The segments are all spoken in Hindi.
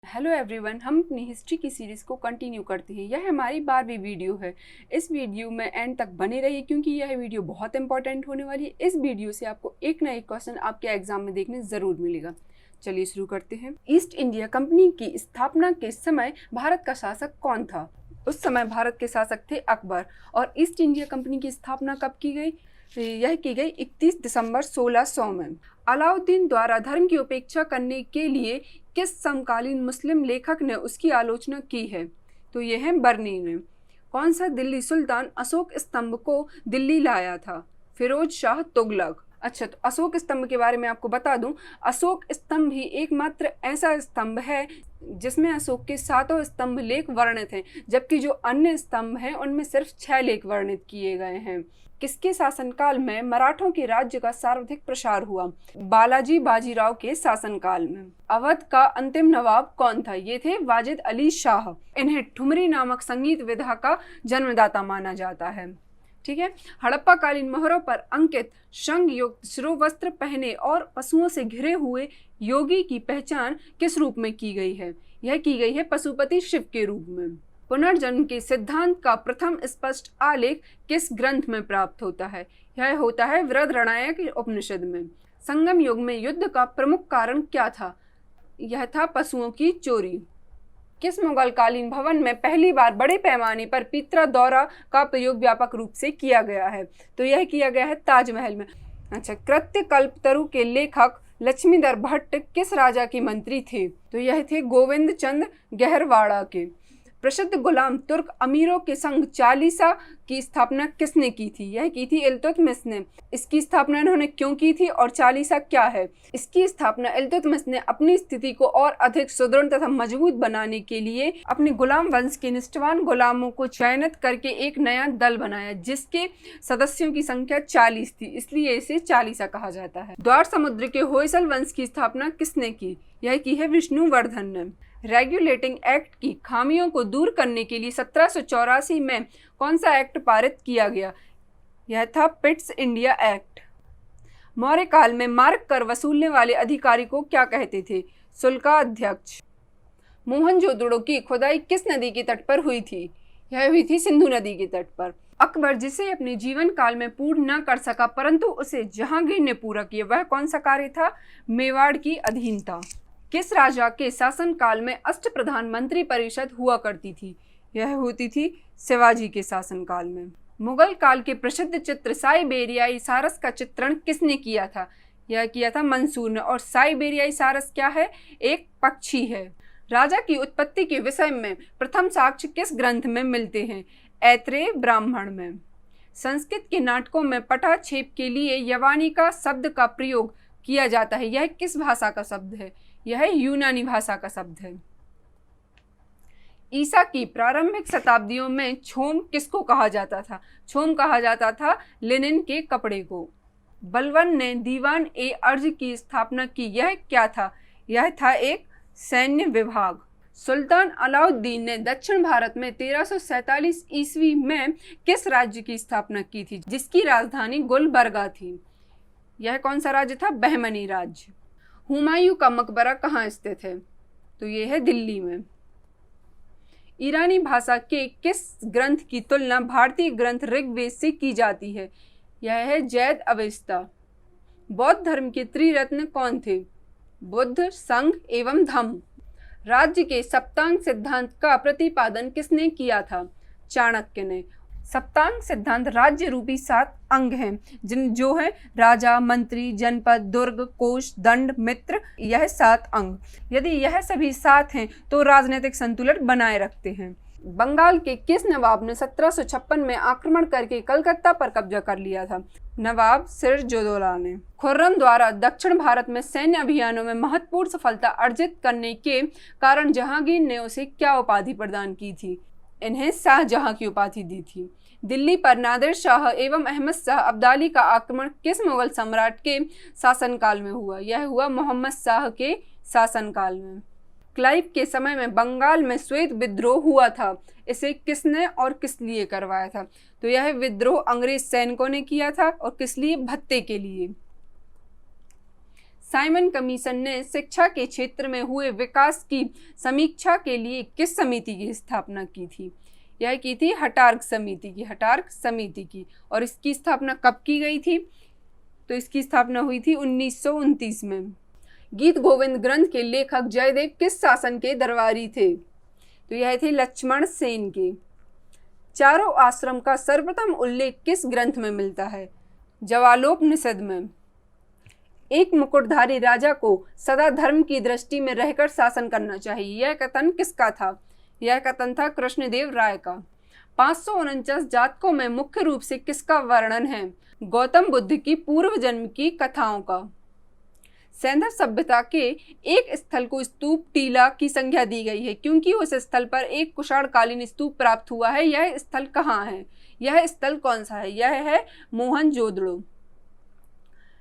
हेलो एवरीवन, हम अपनी हिस्ट्री की सीरीज़ को कंटिन्यू करते हैं। यह हमारी 12वीं वीडियो है। इस वीडियो में एंड तक बने रहिए क्योंकि यह वीडियो बहुत इंपॉर्टेंट होने वाली है। इस वीडियो से आपको एक ना एक क्वेश्चन आपके एग्जाम में देखने ज़रूर मिलेगा। चलिए शुरू करते हैं। ईस्ट इंडिया कंपनी की स्थापना के समय भारत का शासक कौन था? उस समय भारत के शासक थे अकबर। और ईस्ट इंडिया कंपनी की स्थापना कब की गई? यह की गई 31 दिसंबर 1600 में। अलाउद्दीन द्वारा धर्म की उपेक्षा करने के लिए किस समकालीन मुस्लिम लेखक ने उसकी आलोचना की है? तो यह है बर्नी ने। कौन सा दिल्ली सुल्तान अशोक स्तंभ को दिल्ली लाया था? फिरोज शाह तुगलक। अच्छा, तो अशोक स्तंभ के बारे में आपको बता दूं, अशोक स्तंभ ही एकमात्र ऐसा स्तंभ है जिसमें अशोक के 7 स्तंभ लेख वर्णित हैं, जबकि जो अन्य स्तंभ हैं उनमें सिर्फ 6 लेख वर्णित किए गए हैं। किसके शासनकाल में मराठों के राज्य का सर्वाधिक प्रसार हुआ? बालाजी बाजीराव के शासनकाल में। अवध का अंतिम नवाब कौन था? ये थे वाजिद अली शाह। इन्हें ठुमरी नामक संगीत विधा का जन्मदाता माना जाता है। ठीक है। हड़प्पा कालीन मोहरों पर अंकित शंख युक्त शिरोवस्त्र पहने और पशुओं से घिरे हुए योगी की पहचान किस रूप में की गई है? यह की गई है पशुपति शिव के रूप में। पुनर्जन्म के सिद्धांत का प्रथम स्पष्ट आलेख किस ग्रंथ में प्राप्त होता है? यह होता है वृहद्रणायक उपनिषद में। संगम युग में युद्ध का प्रमुख कारण क्या था? यह था पशुओं की चोरी। किस मुगल कालीन भवन में पहली बार बड़े पैमाने पर पीतरा दौरा का प्रयोग व्यापक रूप से किया गया है? तो यह किया गया है ताजमहल में। अच्छा, कृत्य कल्पतरु के लेखक लक्ष्मीधर भट्ट किस राजा के मंत्री थे? तो यह थे गोविंद चंद्र गहरवाड़ा के। प्रसिद्ध गुलाम तुर्क अमीरों के संघ चालीसा की स्थापना किसने की थी? यह की थी इल्तुतमिश ने। इसकी स्थापना इन्होंने क्यों की थी और चालीसा क्या है? इसकी स्थापना इल्तुतमिश ने अपनी स्थिति को और अधिक सुदृढ़ तथा मजबूत बनाने के लिए अपने गुलाम वंश के निष्ठावान गुलामों को चयनित करके एक नया दल बनाया, जिसके सदस्यों की संख्या 40 थी, इसलिए इसे चालीसा कहा जाता है। द्वार समुद्र के होयसल वंश की स्थापना किसने की? यह की है विष्णुवर्धन ने। रेगुलेटिंग एक्ट की खामियों को दूर करने के लिए 1784 में कौन सा एक्ट पारित किया गया? यह था पिट्स इंडिया एक्ट। मौर्य काल में मार्ग कर वसूलने वाले अधिकारी को क्या कहते थे? शुल्काध्यक्ष। मोहनजोदड़ो की खुदाई किस नदी के तट पर हुई थी? यह हुई थी सिंधु नदी के तट पर। अकबर जिसे अपने जीवन काल में पूर्ण न कर सका परंतु उसे जहांगीर ने पूरा किया, वह कौन सा कार्य था? मेवाड़ की अधीनता। किस राजा के शासन काल में अष्टप्रधान मंत्री परिषद हुआ करती थी? यह होती थी शिवाजी के शासन काल में। मुगल काल के प्रसिद्ध चित्र साइबेरियाई सारस का चित्रण किसने किया था? यह किया था मंसूर ने। और साइबेरियाई सारस क्या है? एक पक्षी है। राजा की उत्पत्ति के विषय में प्रथम साक्ष्य किस ग्रंथ में मिलते हैं? ऐत्रेय ब्राह्मण में। संस्कृत के नाटकों में पटाक्षेप के लिए यवानिका शब्द का प्रयोग किया जाता है, यह किस भाषा का शब्द है? यह यूनानी भाषा का शब्द है। ईसा की प्रारंभिक शताब्दियों में छोम किसको कहा जाता था? छोम कहा जाता था लिनन के कपड़े को। बलबन ने दीवान ए अर्ज की स्थापना की, यह क्या था? यह था एक सैन्य विभाग। सुल्तान अलाउद्दीन ने दक्षिण भारत में 1347 ईस्वी में किस राज्य की स्थापना की थी, जिसकी राजधानी गुलबर्गा थी? यह कौन सा राज्य था? बहमनी राज्य। हुमायूं का मकबरा कहाँ स्थित है? तो यह है दिल्ली में। ईरानी भाषा के किस ग्रंथ की तुलना भारतीय ग्रंथ ऋग्वेद से की जाती है? यह है जैद अवेस्ता। बौद्ध धर्म के त्रिरत्न कौन थे? बुद्ध, संघ एवं धम्म। राज्य के सप्तांग सिद्धांत का प्रतिपादन किसने किया था? चाणक्य ने। सप्तांग सिद्धांत राज्य रूपी 7 अंग हैं, जो है राजा, मंत्री, जनपद, दुर्ग, कोष, दंड, मित्र, यह 7 अंग। यदि यह सभी 7 हैं तो राजनीतिक संतुलन बनाए रखते हैं। बंगाल के किस नवाब ने 1756 में आक्रमण करके कलकत्ता पर कब्जा कर लिया था? नवाब सिराजुद्दौला ने। खुर्रम द्वारा दक्षिण भारत में सैन्य अभियानों में महत्वपूर्ण सफलता अर्जित करने के कारण जहांगीर ने उसे क्या उपाधि प्रदान की थी? इन्हें शाहजहां की उपाधि दी थी। दिल्ली पर नादिर शाह एवं अहमद शाह अब्दाली का आक्रमण किस मुगल सम्राट के शासनकाल में हुआ? यह हुआ मोहम्मद शाह के शासनकाल में। क्लाइव के समय में बंगाल में श्वेत विद्रोह हुआ था, इसे किसने और किस लिए करवाया था? तो यह विद्रोह अंग्रेज सैनिकों ने किया था। और किस लिए? भत्ते के लिए। साइमन कमीशन ने शिक्षा के क्षेत्र में हुए विकास की समीक्षा के लिए किस समिति की स्थापना की थी? यह की थी हटार्क समिति की। और इसकी स्थापना कब की गई थी? तो इसकी स्थापना हुई थी 1929 में। गीत गोविंद ग्रंथ के लेखक जयदेव किस शासन के दरबारी थे? तो यह थे लक्ष्मण सेन के। चारों आश्रम का सर्वप्रथम उल्लेख किस ग्रंथ में मिलता है? ज्वालोपनिषद में। एक मुकुटधारी राजा को सदा धर्म की दृष्टि में रहकर शासन करना चाहिए, यह कथन किसका था? यह कथन था कृष्णदेव राय का। 549 जातकों में मुख्य रूप से किसका वर्णन है? गौतम बुद्ध की पूर्व जन्म की कथाओं का। सैंधव सभ्यता के एक स्थल को स्तूप टीला की संज्ञा दी गई है क्योंकि उस स्थल पर एक कुषाणकालीन स्तूप प्राप्त हुआ है। यह स्थल कहाँ है? यह स्थल कौन सा है? यह है मोहनजोदड़ो।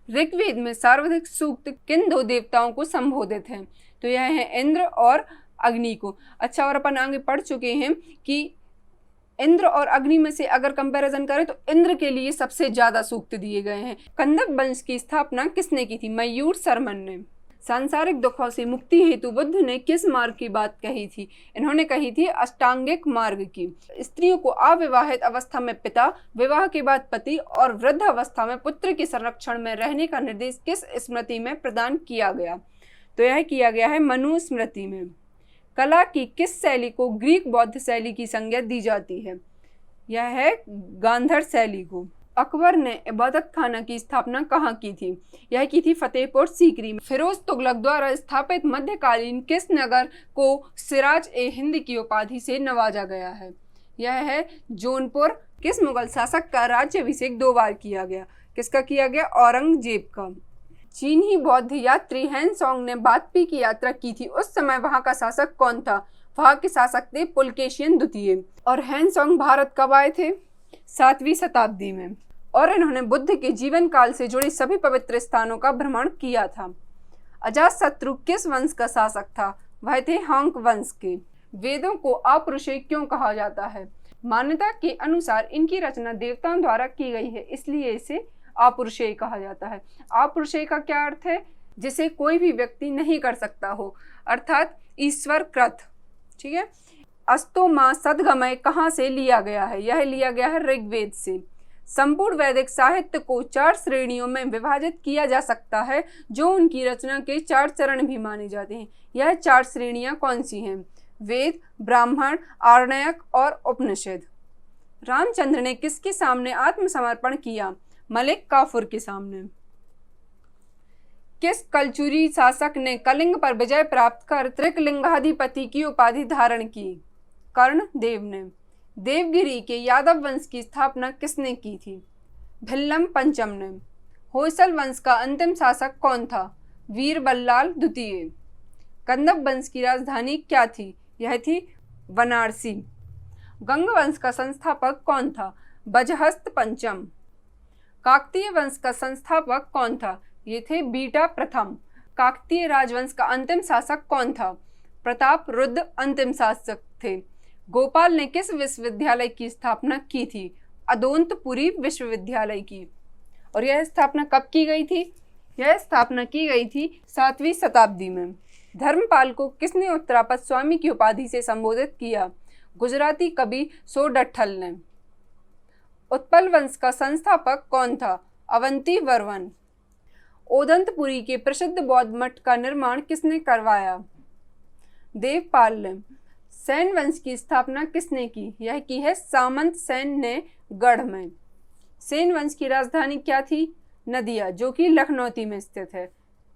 ऋग्वेद में सर्वाधिक सूक्त किन दो देवताओं को संबोधित है? तो यह है इंद्र और अग्नि को। अच्छा, और अपन आगे पढ़ चुके हैं कि इंद्र और अग्नि में से अगर कंपैरिजन करें तो इंद्र के लिए सबसे ज्यादा सूक्त दिए गए हैं। कंदक वंश की स्थापना किसने की थी? मयूर शर्मन ने। सांसारिक दुखों से मुक्ति हेतु बुद्ध ने किस मार्ग की बात कही थी? इन्होंने कही थी अष्टांगिक मार्ग की। स्त्रियों को अविवाहित अवस्था में पिता, विवाह के बाद पति और वृद्ध अवस्था में पुत्र के संरक्षण में रहने का निर्देश किस स्मृति में प्रदान किया गया? तो यह किया गया है मनुस्मृति में। कला की किस शैली को ग्रीक बौद्ध शैली की संज्ञा दी जाती है? यह है गांधार शैली को। अकबर ने इबादत खाना की स्थापना कहाँ की थी? यह की थी फतेहपुर सीकरी में। फिरोज तुगलक द्वारा स्थापित मध्यकालीन किस नगर को सिराज-ए-हिंद की उपाधि से नवाजा गया है? यह है जौनपुर। किस मुगल शासक का राज्याभिषेक 2 बार किया गया? किसका किया गया? औरंगजेब का। चीनी बौद्ध यात्री हैंसोंग ने वाजपेयी की यात्रा की थी, उस समय वहां का शासक कौन था? वहां के शासक थे पुलकेशिन द्वितीय। और हैंसोंग भारत कब आए थे? 7वीं शताब्दी में। और इन्होंने बुद्ध के जीवन काल से जुड़े सभी पवित्र स्थानों का भ्रमण किया था। अजातशत्रु किस वंश का शासक था? वह थे हांग वंश के। वेदों को अपौरुषेय क्यों कहा जाता है? मान्यता के अनुसार इनकी रचना देवताओं द्वारा की गई है, इसलिए इसे अपौरुषेय कहा जाता है। अपौरुषेय का क्या अर्थ है? जिसे कोई भी व्यक्ति नहीं कर सकता हो, अर्थात ईश्वर कृत। ठीक है। अस्तो मां सदगमय कहाँ से लिया गया है? यह लिया गया है ऋग्वेद से। संपूर्ण वैदिक साहित्य को 4 श्रेणियों में विभाजित किया जा सकता है, जो उनकी रचना के 4 चरण भी माने जाते हैं। यह 4 श्रेणियां कौन सी हैं? वेद, ब्राह्मण, आरण्यक और उपनिषद। रामचंद्र ने किसके सामने आत्मसमर्पण किया? मलिक काफूर के सामने। किस कलचुरी शासक ने कलिंग पर विजय प्राप्त कर त्रिकलिंगाधिपति की उपाधि धारण की? कर्ण देव ने। देवगिरी के यादव वंश की स्थापना किसने की थी? भिल्लम पंचम ने। होयसल वंश का अंतिम शासक कौन था? वीर बल्लाल द्वितीय। कंदक वंश की राजधानी क्या थी? यह थी वाराणसी। गंग वंश का संस्थापक कौन था? बजहस्त पंचम। काकतीय वंश का संस्थापक कौन था? ये थे बीटा प्रथम। काकतीय राजवंश का अंतिम शासक कौन था? प्रताप रुद्र अंतिम शासक थे। गोपाल ने किस विश्वविद्यालय की स्थापना की थी? अदोन्तपुरी विश्वविद्यालय की। और यह स्थापना कब की गई थी? यह स्थापना की गई थी 7वीं शताब्दी में। धर्मपाल को किसने उत्तरापद स्वामी की उपाधि से संबोधित किया? गुजराती कवि सोडठल ने। उत्पल वंश का संस्थापक कौन था? अवंती वर्मन। ओदंतपुरी के प्रसिद्ध बौद्ध मठ का निर्माण किसने करवाया? देवपाल ने। सेन वंश की स्थापना किसने की? यह की है सामंत सेन ने गढ़ में। सेन वंश की राजधानी क्या थी? नदिया, जो कि लखनौती में स्थित है।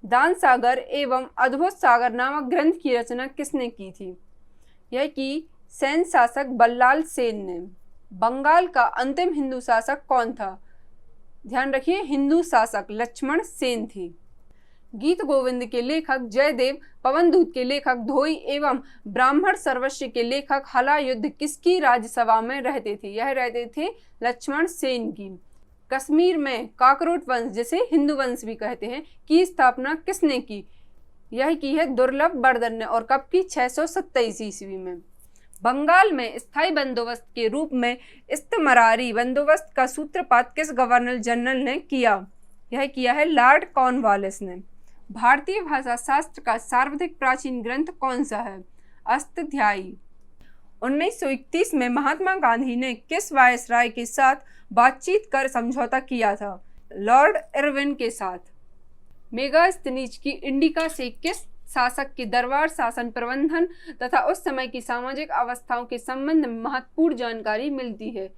दान सागर एवं अद्भुत सागर नामक ग्रंथ की रचना किसने की थी? यह की सेन शासक बल्लाल सेन ने। बंगाल का अंतिम हिंदू शासक कौन था? ध्यान रखिए, हिंदू शासक लक्ष्मण सेन थी। गीत गोविंद के लेखक जयदेव, पवनदूत के लेखक धोई एवं ब्राह्मण सर्वस्व के लेखक हलायुद्ध किसकी राज्यसभा में रहते थे? यह रहते थे लक्ष्मण सेन की। कश्मीर में काकरोट वंश, जिसे हिंदू वंश भी कहते हैं, की स्थापना किसने की? यह की है दुर्लभ बर्दन ने। और कब की? 627 ईस्वी में। बंगाल में स्थायी बंदोबस्त के रूप में इस्तमरारी बंदोबस्त का सूत्रपात किस गवर्नर जनरल ने किया? यह किया है लॉर्ड कॉर्नवालिस ने। भारतीय भाषा शास्त्र का सर्वाधिक प्राचीन ग्रंथ कौन सा है? अष्टाध्यायी। 1931 में महात्मा गांधी ने किस वायसराय के साथ बातचीत कर समझौता किया था? लॉर्ड इरविन के साथ। मेगास्थनीज की इंडिका से किस शासक के दरबार शासन प्रबंधन तथा उस समय की सामाजिक अवस्थाओं के संबंध में महत्वपूर्ण जानकारी मिलती है?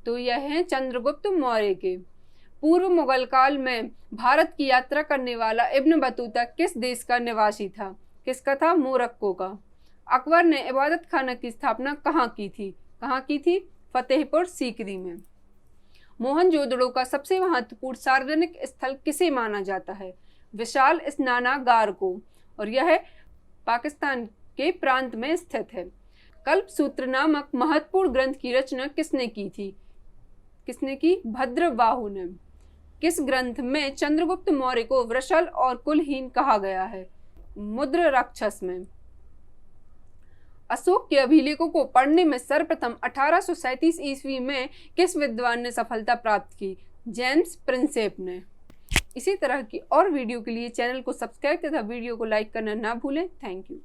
तो यह है चंद्रगुप्त मौर्य के। पूर्व मुगल काल में भारत की यात्रा करने वाला इब्न बतूता किस देश का निवासी था? किसका था? मोरक्को का। अकबर ने इबादत खाना की स्थापना कहाँ की थी? कहाँ की थी? फतेहपुर सीकरी में। मोहनजोदड़ो का सबसे महत्वपूर्ण सार्वजनिक स्थल किसे माना जाता है? विशाल स्नानागार को, और यह पाकिस्तान के प्रांत में स्थित है। कल्पसूत्र नामक महत्वपूर्ण ग्रंथ की रचना किसने की थी? किसने की? भद्रबाहु ने। किस ग्रंथ में चंद्रगुप्त मौर्य को वृषल और कुलहीन कहा गया है? मुद्र राक्षस में। अशोक के अभिलेखों को पढ़ने में सर्वप्रथम 1837 ईस्वी में किस विद्वान ने सफलता प्राप्त की? जेम्स प्रिंसेप ने। इसी तरह की और वीडियो के लिए चैनल को सब्सक्राइब तथा वीडियो को लाइक करना ना भूलें। Thank you.